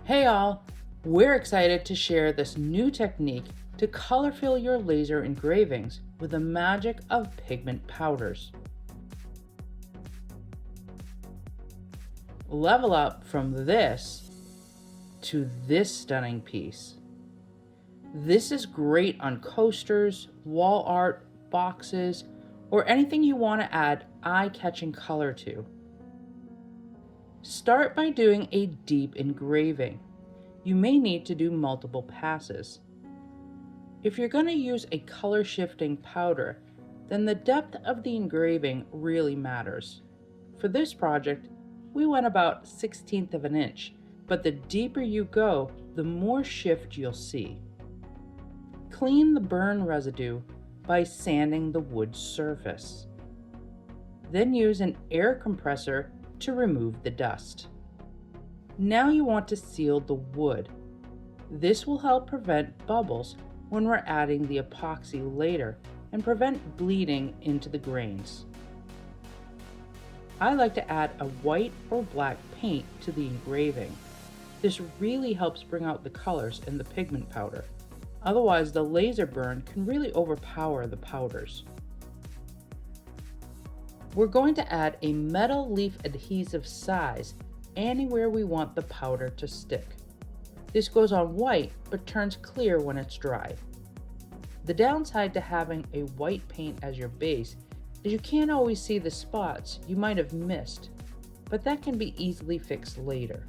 Hey all, we're excited to share this new technique to color fill your laser engravings with the magic of pigment powders. Level up from this to this stunning piece. This is great on coasters, wall art, boxes, or anything you want to add eye-catching color to. Start by doing a deep engraving. You may need to do multiple passes. If you're going to use a color shifting powder, then the depth of the engraving really matters. For this project, we went about 1/16 of an inch, but the deeper you go, the more shift you'll see. Clean the burn residue by sanding the wood surface. Then use an air compressor to remove the dust. Now you want to seal the wood. This will help prevent bubbles when we're adding the epoxy later and prevent bleeding into the grains. I like to add a white or black paint to the engraving. This really helps bring out the colors in the pigment powder. Otherwise, the laser burn can really overpower the powders. We're going to add a metal leaf adhesive size anywhere we want the powder to stick. This goes on white but turns clear when it's dry. The downside to having a white paint as your base is you can't always see the spots you might have missed, but that can be easily fixed later.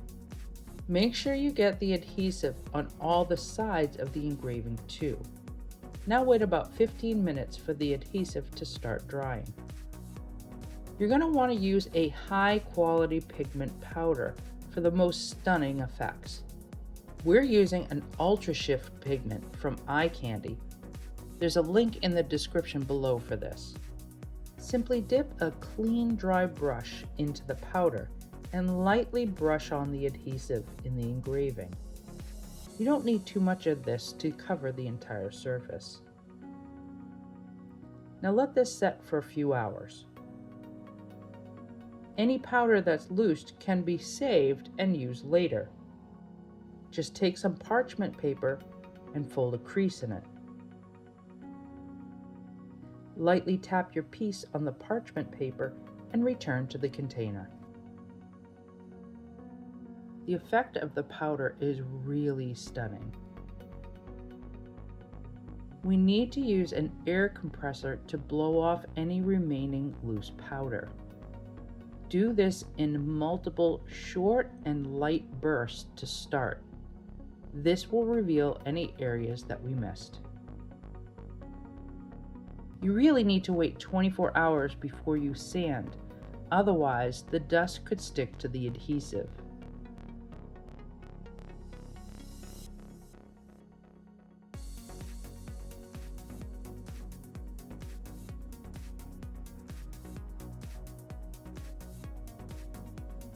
Make sure you get the adhesive on all the sides of the engraving too. Now wait about 15 minutes for the adhesive to start drying. You're going to want to use a high quality pigment powder for the most stunning effects. We're using an Ultrashift pigment from Eye Candy. There's a link in the description below for this. Simply dip a clean dry brush into the powder and lightly brush on the adhesive in the engraving. You don't need too much of this to cover the entire surface. Now let this set for a few hours. Any powder that's loosed can be saved and used later. Just take some parchment paper and fold a crease in it. Lightly tap your piece on the parchment paper and return to the container. The effect of the powder is really stunning. We need to use an air compressor to blow off any remaining loose powder. Do this in multiple short and light bursts to start. This will reveal any areas that we missed. You really need to wait 24 hours before you sand, otherwise the dust could stick to the adhesive.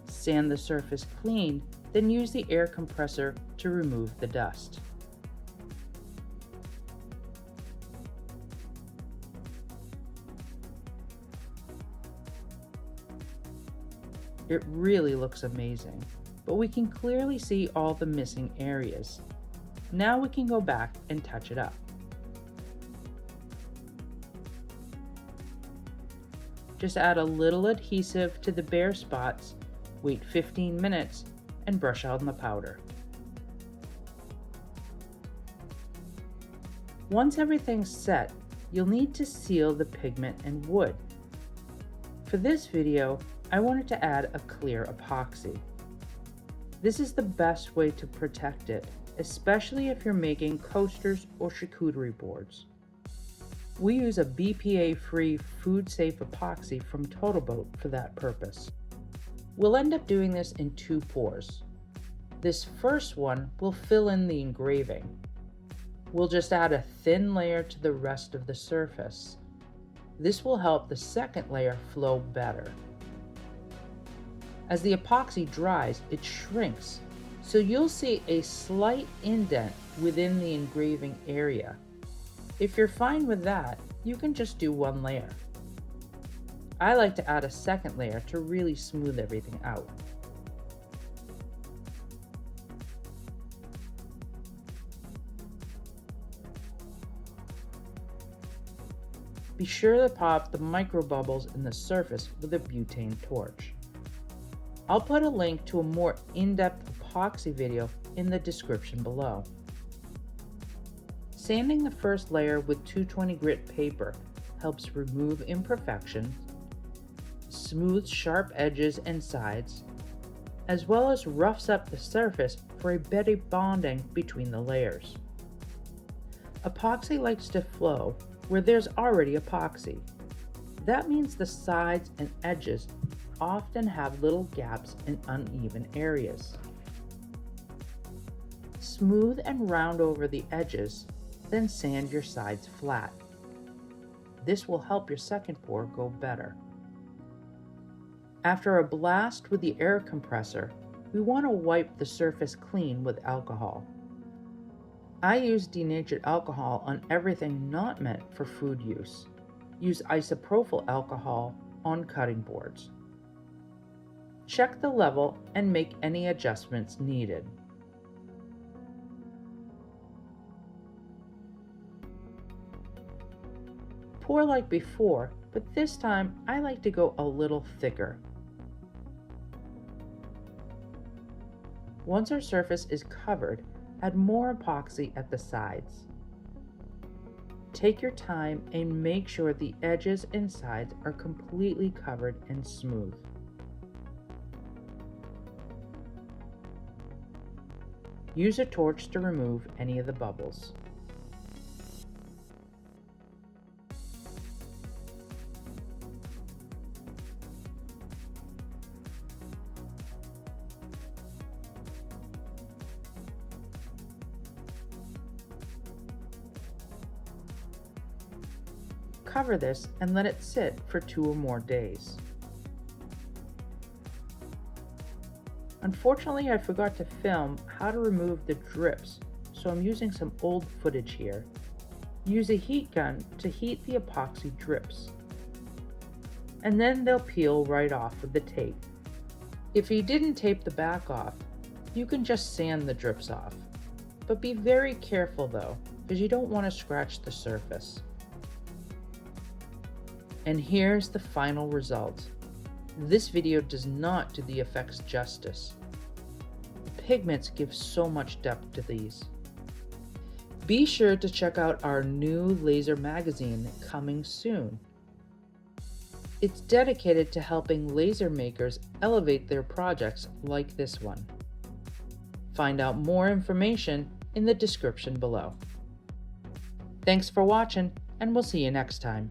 Sand the surface clean, then use the air compressor to remove the dust. It really looks amazing, but we can clearly see all the missing areas. Now we can go back and touch it up. Just add a little adhesive to the bare spots, wait 15 minutes, and brush on the powder. Once everything's set, you'll need to seal the pigment and wood. For this video, I wanted to add a clear epoxy. This is the best way to protect it, especially if you're making coasters or charcuterie boards. We use a BPA-free food-safe epoxy from Totalboat for that purpose. We'll end up doing this in 2 pours. This first one will fill in the engraving. We'll just add a thin layer to the rest of the surface. This will help the second layer flow better. As the epoxy dries, it shrinks, so you'll see a slight indent within the engraving area. If you're fine with that, you can just do 1 layer. I like to add a second layer to really smooth everything out. Be sure to pop the micro bubbles in the surface with a butane torch. I'll put a link to a more in-depth epoxy video in the description below. Sanding the first layer with 220 grit paper helps remove imperfections, smooths sharp edges and sides, as well as roughs up the surface for a better bonding between the layers. Epoxy likes to flow where there's already epoxy. That means the sides and edges often have little gaps and uneven areas. Smooth and round over the edges, then sand your sides flat. This will help your second pour go better. After a blast with the air compressor, we want to wipe the surface clean with alcohol. I use denatured alcohol on everything not meant for food use. Use isopropyl alcohol on cutting boards. Check the level and make any adjustments needed. Pour like before, but this time I like to go a little thicker. Once our surface is covered, add more epoxy at the sides. Take your time and make sure the edges and sides are completely covered and smooth. Use a torch to remove any of the bubbles. Cover this and let it sit for 2 or more days. Unfortunately, I forgot to film how to remove the drips, so I'm using some old footage here. Use a heat gun to heat the epoxy drips, and then they'll peel right off with the tape. If you didn't tape the back off, you can just sand the drips off. But be very careful though, because you don't want to scratch the surface. And here's the final result. This video does not do the effects justice. Pigments give so much depth to these. Be sure to check out our new laser magazine coming soon. It's dedicated to helping laser makers elevate their projects like this one. Find out more information in the description below. Thanks for watching, and we'll see you next time.